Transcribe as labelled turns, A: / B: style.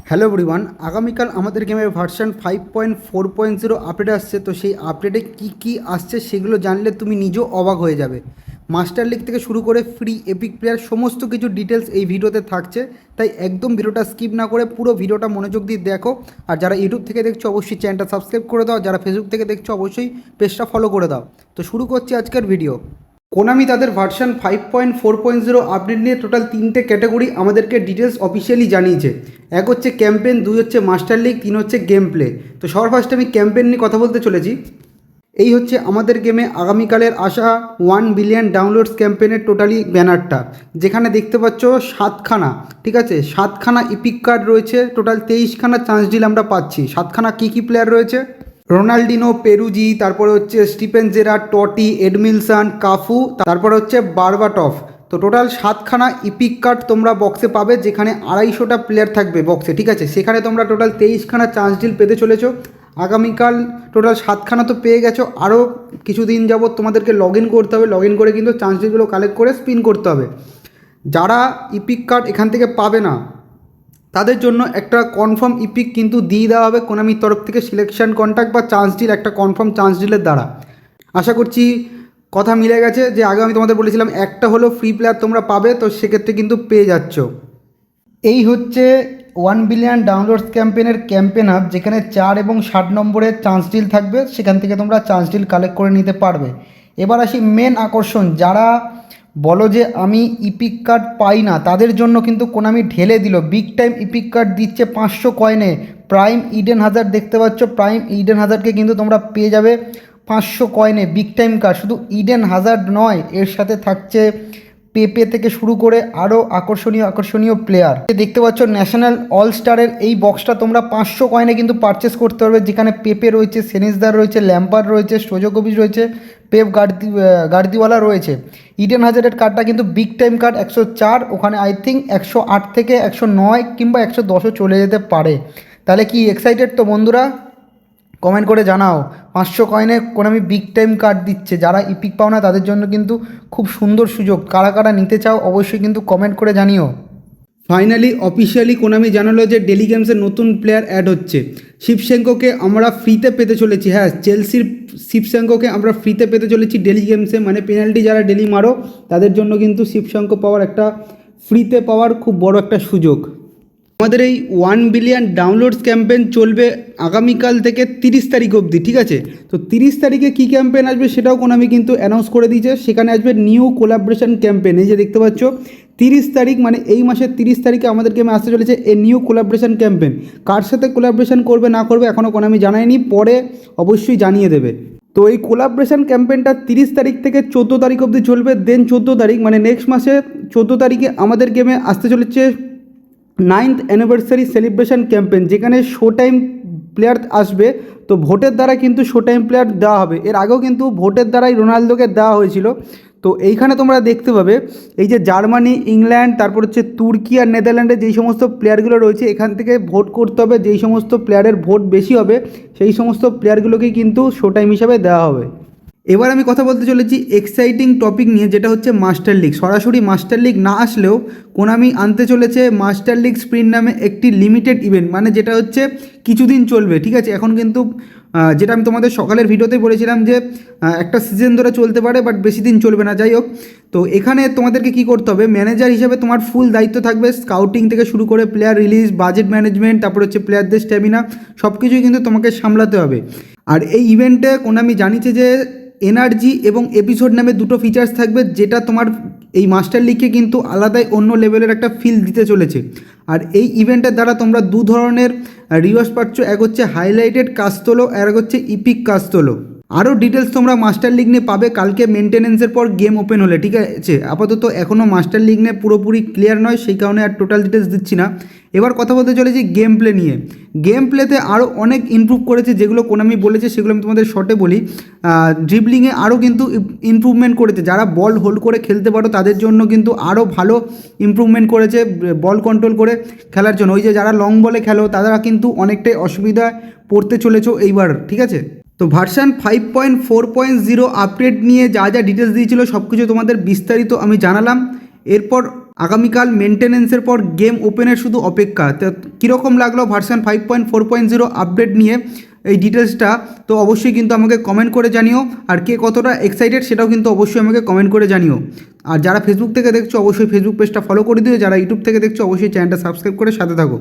A: Hello everyone, আগামীকাল আমাদের গেমের ভার্সন 5.4.0 আপডেট আসছে। তো সেই আপডেটে কী আসছে সেগুলো জানলে তুমি নিজেও অবাক হয়ে যাবে। মাস্টার লিগ থেকে শুরু করে ফ্রি এপিক প্লেয়ার সমস্ত কিছু ডিটেলস এই ভিডিওতে থাকছে, তাই একদম ভিডিওটা স্কিপ না করে পুরো ভিডিওটা মনোযোগ দিয়ে দেখো। আর যারা ইউটিউব থেকে দেখছো অবশ্যই চ্যানেলটা সাবস্ক্রাইব করে দাও, যারা ফেসবুক থেকে দেখছো অবশ্যই পেজটা ফলো করে দাও। তো শুরু করছি আজকের ভিডিও। কোনামি তাদের ভার্সন 5.4.0 আপডেট নিয়ে টোটাল 3টে ক্যাটাগরি আমাদেরকে ডিটেলস অফিসিয়ালি জানিয়েছে। এক হচ্ছে ক্যাম্পেন, 2 হচ্ছে মাস্টার লিগ, 3 হচ্ছে গেম প্লে। তো সবার ফার্স্টে আমি ক্যাম্পেন নিয়ে কথা বলতে চলেছি। এই হচ্ছে আমাদের গেমে আগামীকালের আসা 1 বিলিয়ন ডাউনলোডস ক্যাম্পেনের টোটালি ব্যানারটা, যেখানে দেখতে পাচ্ছ 7খানা, ঠিক আছে, 7খানা ইপিক কার্ড রয়েছে। টোটাল 23খানা চান্স ডিল আমরা পাচ্ছি। 7খানা কী প্লেয়ার রয়েছে? রোনাল্ডিনো, পেরুজি, তারপরে হচ্ছে স্টিফেন জেরার্ড, টটি, এডমিলসন, কাফু, তারপরে হচ্ছে বারবাটফ। তো টোটাল 7খানা ইপিক কার্ড তোমরা বক্সে পাবে, যেখানে 250টা প্লেয়ার থাকবে বক্সে, ঠিক আছে। সেখানে তোমরা টোটাল 23খানা চান্স ডিল পেতে চলেছো। আগামীকাল টোটাল 7খানা তো পেয়ে গেছো, আরও কিছুদিন যাবত তোমাদেরকে লগ ইন করতে হবে। লগ ইন করে কিন্তু চান্স ডিলগুলো কালেক্ট করে স্পিন করতে হবে। যারা ইপিক কার্ড এখান থেকে পাবে না তাদের জন্য একটা কনফার্ম ইপিক কিন্তু দিয়ে দেওয়া হবে কোনামির তরফ থেকে, সিলেকশন কন্ট্যাক্ট বা চান্স ডিল, একটা কনফার্ম চান্স ডিলের দ্বারা। আশা করছি কথা মিলে গেছে। যে আগে আমি তোমাদের বলেছিলাম একটা হলো ফ্রি প্লেয়ার তোমরা পাবে, তো সেক্ষেত্রে কিন্তু পেয়ে যাচ্ছ। এই হচ্ছে 1 বিলিয়ন ডাউনলোডস ক্যাম্পেনের ক্যাম্পেন হাব, যেখানে 4 এবং 60 নম্বরের চান্স ডিল থাকবে। সেখান থেকে তোমরা চান্স ডিল কালেক্ট করে নিতে পারবে। এবার আসি মেন আকর্ষণ। যারা বলো যে আমি ইপিক কার্ড পাই না, তাদের জন্য কিন্তু কোনামি ঢেলে দিল, বিগ টাইম ইপিক কার্ড দিচ্ছে 500 কয়েনে। প্রাইম ইডেন হাজার দেখতে পাচ্ছ, প্রাইম ইডেন হাজারকে কিন্তু তোমরা পেয়ে যাবে 500 কয়েনে বিগ টাইম কার্ড। শুধু ইডেন হাজার্ড নয়, এর সাথে থাকছে পেপে থেকে শুরু করে আরও আকর্ষণীয় প্লেয়ার। দেখতে পাচ্ছ ন্যাশনাল অল স্টারের এই বক্সটা তোমরা 500 কয়েনে কিন্তু পারচেস করতে পারবে, যেখানে পেপে রয়েছে, সেনিসদার রয়েছে, ল্যাম্পার্ড রয়েছে, স্টোজোকোভিচ রয়েছে, পেপ গার্দিওয়ালা রয়েছে। ইডেন হাজারের কার্ডটা কিন্তু বিগ টাইম কার্ড 104, ওখানে আই থিঙ্ক 108 থেকে 109 কিংবা 110ও চলে যেতে পারে। তাহলে কি এক্সাইটেড তো বন্ধুরা? কমেন্ট করে জানাও। 500 কয়েনে কোনামি বিগ টাইম কার্ড দিচ্ছে। যারা ইপিক পাও না তাদের জন্য কিন্তু খুব সুন্দর সুযোগ। কারা কারা নিতে চাও অবশ্যই কিন্তু কমেন্ট করে জানিও। ফাইনালি অফিসিয়ালি কোনামি জানালো যে ডেলি গেমসের নতুন প্লেয়ার অ্যাড হচ্ছে। শিবশেঙ্কোকে আমরা ফ্রিতে পেতে চলেছি। হ্যাঁ, চেলসির শিবশেঙ্কোকে আমরা ফ্রিতে পেতে চলেছি ডেলি গেমসে। মানে পেনাল্টি যারা ডেলি মারো তাদের জন্য কিন্তু শিবশেঙ্কো পাওয়ার একটা ফ্রিতে পাওয়ার খুব বড় একটা সুযোগ। আমাদের এই 1 বিলিয়ন ডাউনলোডস ক্যাম্পেন চলবে আগামীকাল থেকে 30 তারিখ অবধি, ঠিক আছে। তো 30 তারিখে কী ক্যাম্পেন আসবে সেটাও কোনামি কিন্তু অ্যানাউন্স করে দিয়েছে। সেখানে আসবে নিউ কোলাবরেশন ক্যাম্পেন। এই যে দেখতে পাচ্ছ 30 তারিখ, মানে এই মাসের 30 তারিখে আমাদের গেমে আসতে চলেছে এই নিউ কোলাবরেশন ক্যাম্পেন। কার সাথে কোলাবরেশন করবে না করবে এখনও কোনামি জানায়নি, পরে অবশ্যই জানিয়ে দেবে। তো এই কোলাবরেশন ক্যাম্পেনটা 30 তারিখ থেকে 14 তারিখ অবধি চলবে। দেন 14 তারিখ মানে নেক্সট মাসে 14 তারিখে আমাদের গেমে আসতে চলেছে 9th অ্যানিভার্সারি সেলিব্রেশন ক্যাম্পেন, যেখানে শো টাইম প্লেয়ার আসবে। তো ভোটের দ্বারা কিন্তু শো টাইম প্লেয়ার দেওয়া হবে। এর আগেও কিন্তু ভোটের দ্বারাই রোনালদোকে দেওয়া হয়েছিল। তো এইখানে তোমরা দেখতে পাবে এই যে জার্মানি, ইংল্যান্ড, তারপর হচ্ছে তুর্কি আর নেদারল্যান্ডে যেই সমস্ত প্লেয়ারগুলো রয়েছে, এখান থেকে ভোট করতে হবে। যেই সমস্ত প্লেয়ারের ভোট বেশি হবে সেই সমস্ত প্লেয়ারগুলোকেই কিন্তু শো টাইম হিসাবে দেওয়া হবে। এবার আমি কথা বলতে চলেছি এক্সাইটিং টপিক নিয়ে, যেটা হচ্ছে মাস্টার লিগ। সরাসরি মাস্টার লিগ না আসলেও কোনামি আনতে চলেছে মাস্টার লিগ স্প্রিন্ট নামে একটি লিমিটেড ইভেন্ট, মানে যেটা হচ্ছে কিছুদিন চলবে, ঠিক আছে। এখন কিন্তু যেটা আমি তোমাদের সকালের ভিডিওতে বলেছিলাম যে একটা সিজন ধরে চলতে পারে, বাট বেশি দিন চলবে না। যাই হোক, তো এখানে তোমাদেরকে কি করতে হবে, ম্যানেজার হিসেবে তোমার ফুল দায়িত্ব থাকবে। স্কাউটিং থেকে শুরু করে প্লেয়ার রিলিজ, বাজেট ম্যানেজমেন্ট, তারপর হচ্ছে প্লেয়ারদের স্ট্যামিনা, সব কিছুই কিন্তু তোমাকে সামলাতে হবে। আর এই ইভেন্টে কোনামি জানিয়েছে যে এনার্জি এবং এপিসোড নামে দুটো ফিচার্স থাকবে, যেটা তোমার এই মাস্টার লিগকে কিন্তু আলাদাই অন্য লেভেলের একটা ফিল দিতে চলেছে। আর এই ইভেন্টের দ্বারা তোমরা দু ধরনের রিওয়ার্ডস পাচ্ছ। এক হচ্ছে হাইলাইটেড কাস্তলো, আর এক হচ্ছে ইপিক কাস্তলো। আরও ডিটেলস তোমরা মাস্টার লিগ নিয়ে পাবে কালকে মেনটেনেন্সের পর গেম ওপেন হলে, ঠিক আছে। আপাতত এখনও মাস্টার লিগ নিয়ে পুরোপুরি ক্লিয়ার নয়, সেই কারণে আর টোটাল ডিটেলস দিচ্ছি না। এবার কথা বলতে চলেছি গেম প্লে নিয়ে। গেম প্লেতে আরও অনেক ইমপ্রুভ করেছে, যেগুলো কোনামি বলেছে সেগুলো আমি তোমাদের শর্টে বলি। ড্রিবলিংয়ে আরও কিন্তু ইমপ্রুভমেন্ট করেছে। যারা বল হোল্ড করে খেলতে পারো তাদের জন্য কিন্তু আরও ভালো ইমপ্রুভমেন্ট করেছে বল কন্ট্রোল করে খেলার জন্য। ওই যে যারা লং বলে খেলো তারা কিন্তু অনেকটাই অসুবিধায় পড়তে চলেছো এইবার, ঠিক আছে। তো ভার্সন 5.4.0 আপডেট নিয়ে যা যা ডিটেলস দিয়েছিল সব কিছু তোমাদের বিস্তারিত আমি জানালাম। এরপর আগামীকাল মেনটেনেন্সের পর গেম ওপেনের শুধু অপেক্ষা। তো কীরকম লাগলো ভার্সন 5.4.0 আপডেট নিয়ে এই ডিটেলসটা, তো অবশ্যই কিন্তু আমাকে কমেন্ট করে জানিও। আর কে কতটা এক্সাইটেড সেটাও কিন্তু অবশ্যই আমাকে কমেন্ট করে জানিও। আর যারা ফেসবুক থেকে দেখছো অবশ্যই ফেসবুক পেজটা ফলো করে দিও, যারা ইউটিউব থেকে দেখছো অবশ্যই চ্যানেলটা সাবস্ক্রাইব করে সাথে থাকো।